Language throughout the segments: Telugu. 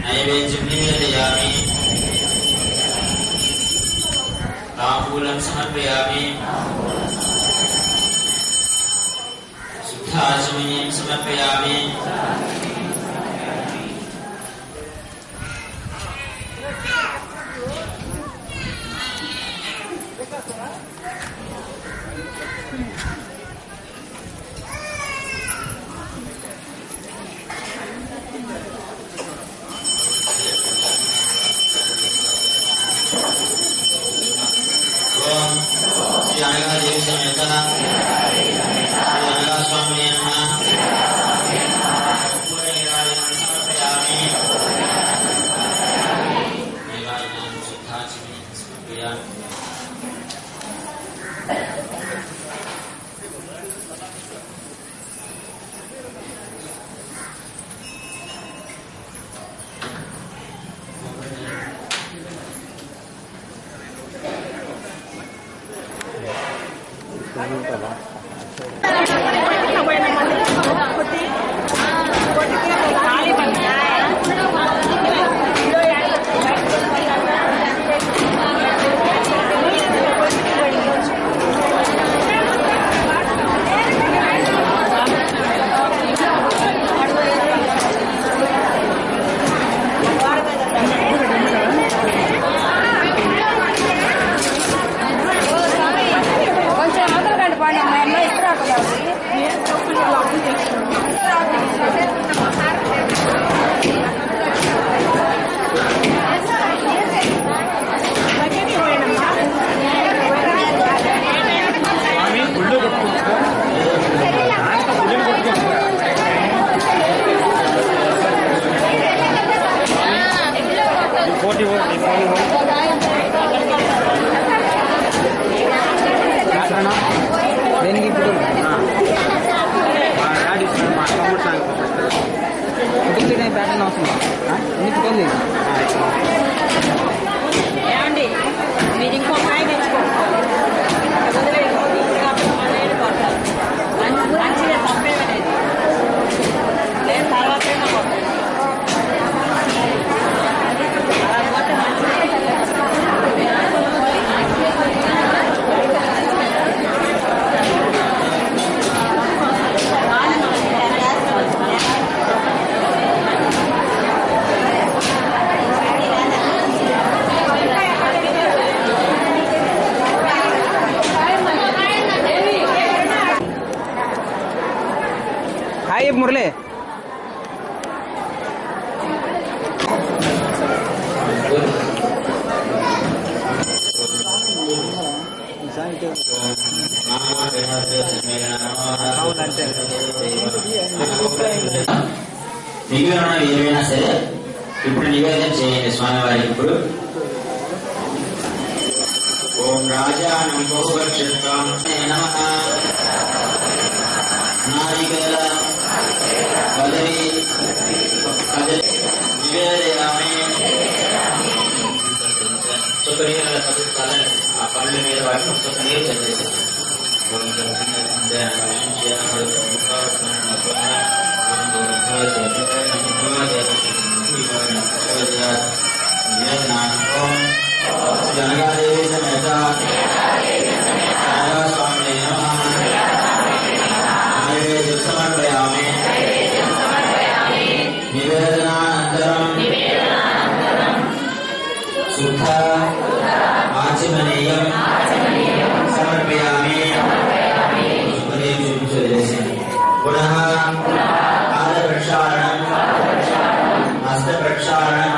नैवेद्यं निवेदयामि ताम्बूलं समर्पयामि शुद्धाचमनीं समर्पयामि మురళి మిగిలిన ఏమైనా సరే ఇప్పుడు నివేదన చేయండి స్వామివారికి. ఇప్పుడు ఓం రాజానం బహుభక్షిత్వం నమః నారికేల కదలి నివేదయామి. చుక్క నీళ్ళ చదువుతాలని ఆ పళ్ళు మీద వాటిని చుక్క నీరు చదివేసాను. జనగాదేవి సమేత స్వామి నైవేద్యం సమర్పయామి. నివేదనానంతరం శుద్ధ ఆచమనీయం సమర్పయామి. పునః పాదప్రక్షాళనం హస్తప్రక్షాళనం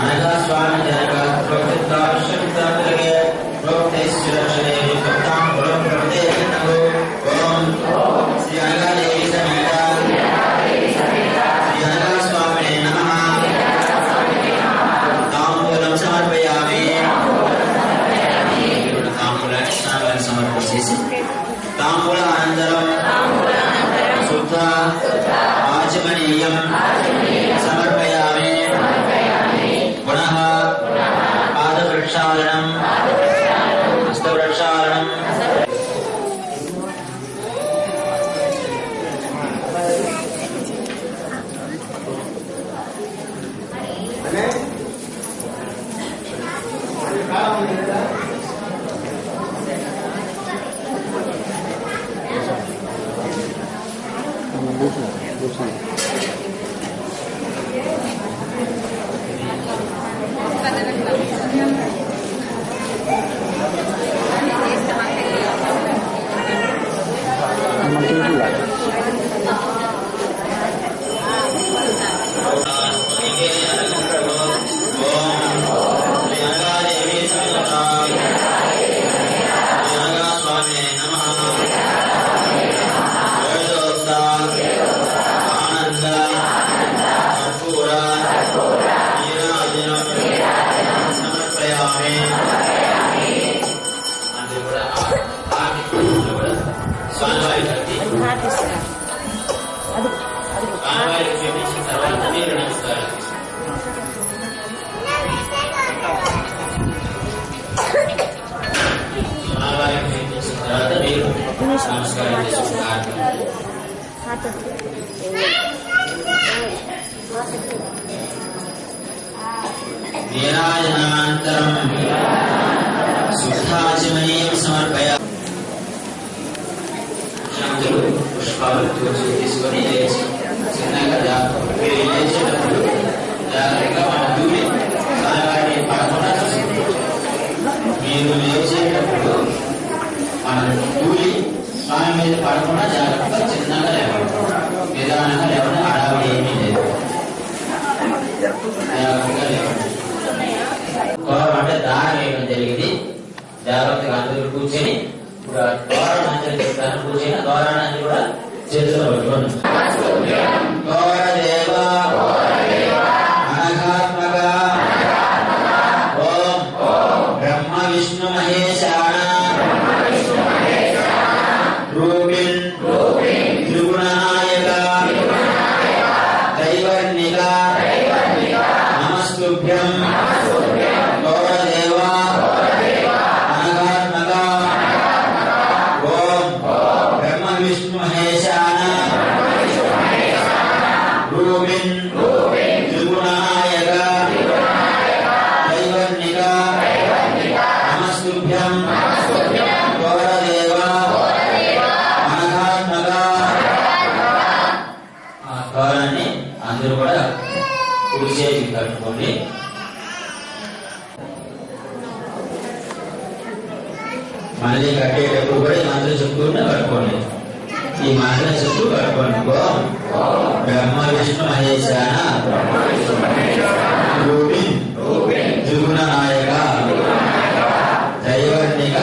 అనగా స్వామి జనక ప్రోక్తావశ్యకృతాగే ప్రోక్తైశ్చరక్షణే భక్తాం పురం ప్రవృతే నమో. ఓం శ్రీ అనగాదేవి సమేత శ్రీ అనగా స్వామినే నమః. తాంబూలం సమర్పయామి. తాంబూలాన్ని సమర్పించేసి తాంబూల అనంతరం శుద్ధ ఆచమనీయం సమర్పయామి. పునః పాదప్రక్షాళనం హస్తప్రక్షాళనం స్వామివారి భక్తి స్వామివారికి చూపించిన తర్వాత మీరు నమస్కారం స్వామివారికి చూపించిన తర్వాత మీరు నమస్కారం చేసుకుంటారు. నీరాజనానంతరం శుద్ధాచమనీయం సమర్పయ. పుష్పాలు తీసుకొని లేచి చిన్నగా మీరు లేచేటప్పుడు జాగ్రత్తగా మన దూరి స్వామివారిని పడకుండా మీరు లేచేటప్పుడు మన దూరి స్వామి మీద పడకుండా జాగ్రత్తగా చిన్నగా లేవాలి. నిదానంగా లేవడం హడావిడి ఏమీ లేదు. జాగ్రత్తగా లేవండి. కోరం అంటే దానం వేయడం జరిగింది. జాగ్రత్తగా అందరూ కూర్చొని ఇప్పుడు దోరణాంజలి చెప్తాను. కూర్చొని దోరణాంజలి కూడా చేతిలో పట్టుకోండి. గౌరదేవ అనఘాత్మక ఓం బ్రహ్మ విష్ణు మహేశాన రూపిన్ త్రిగుణనాయక దైవర్ణిక నమస్తుభ్యం. గౌరదేవ అనఘాత్మక ఓం బ్రహ్మ విష్ణు మహేశాన రూపిన్ త్రిగుణనాయక దైవర్ణిక నమస్తుభ్యం. గౌరదేవ అనఘాత్మక. ఆ గౌరాన్ని అందరూ కూడా కుడి చేతికి కట్టుకోండి. మళ్ళీ కట్టేటప్పుడు కూడా ఈ మంత్రం చెప్పుకుంటూ కట్టుకోండి. ఈ మంత్రం చెప్తూ కట్టుకోండి. బ్రహ్మ విష్ణు మహేశాన రూపిన్ త్రిగుణనాయక దైవర్ణిక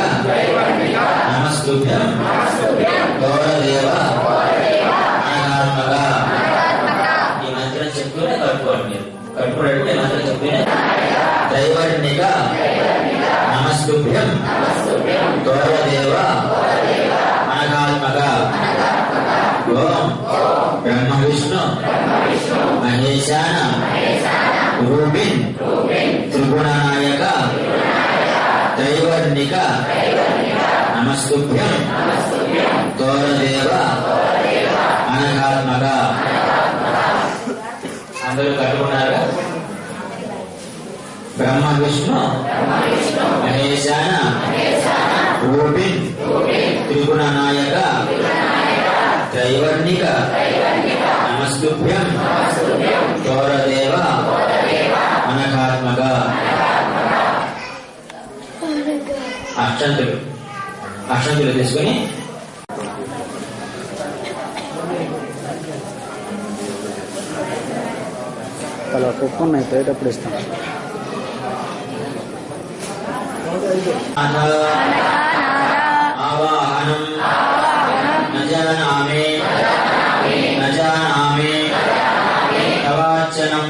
నమస్తుభ్యం. గౌరదేవ అనఘాత్మక. ఈ మంత్రం చెప్తూనే కట్టుకోండి. కట్టుకున్నట్టు ఈ మంత్రం చెప్తూనే దైవర్ణిక నమస్తుభ్యం. గౌరదేవ అనఘాత్మక. ఓం బ్రహ్మ విష్ణు మహేశాన రూపిన్ త్రిగుణనాయక దైవర్ణిక నమస్తుభ్యం. గౌరదేవ అనఘాత్మక. అందరూ కట్టుకున్నారా? బ్రహ్మ విష్ణు మహేశాన రూపిన్ త్రిగుణనాయక దైవర్ణిక నమస్తుభ్యం. గౌరదేవ అనఘాత్మక. అక్షంతులు తీసుకుని అలా కుక్కున్నాయి పోయేటప్పుడు ఇస్తాం. ఆవాహనం నజానామి తవార్చనం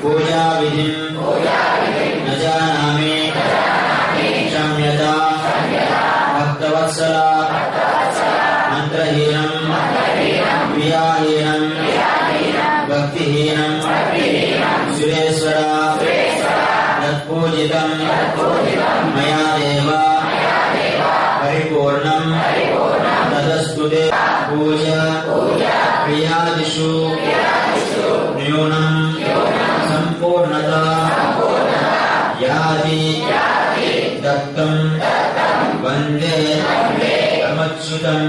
పూజా విధిం నజానామి క్షమ్యత భక్తవత్సల మంత్రహీనం క్రియాహీనం భక్తిహీనం సురేశ్వర యత్పూజితం మయా దేవ పరిపూర్ణం తదస్తుతే. పూజ క్రియాదిషు న్యూనం సంపూర్ణత యాది దత్తం వందే అమచ్యుతం.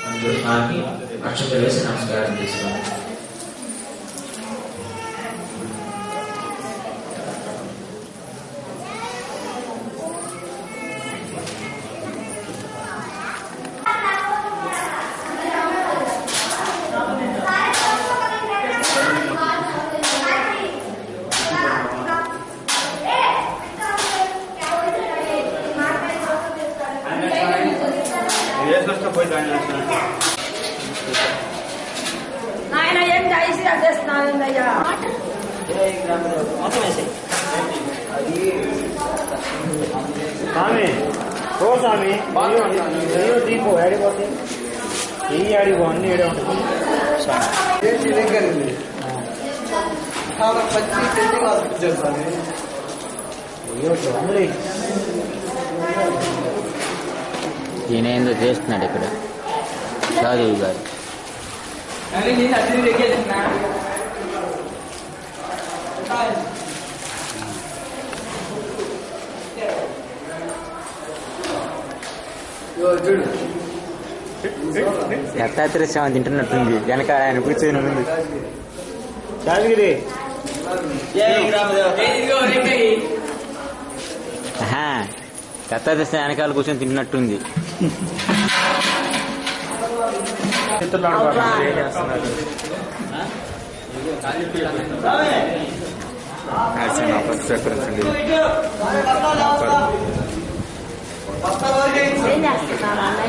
అందరూ నాకు అక్షతలు వేసి నమస్కారం చేసుకోండి. నాయన ఏం చేసి అడ్డేస్తున్నాయ్యా? స్వామి ఓ స్వామి దీపో ఆడిపోతే ఈ ఆడిపో అన్ని ఏడే ఉంటుంది అందులో ఈయన ఏందో చేస్తున్నాడు ఇక్కడ సాధువు గారు. దత్తాత్రేయ స్వామి తింటున్నట్టుంది వెనక ఆయన కూర్చొని ఉంది. యాదగిరి దత్తాత్రేయ స్వామి వెనకాల కూర్చొని తింటున్నట్టుంది. ఏం చేస్తున్నాను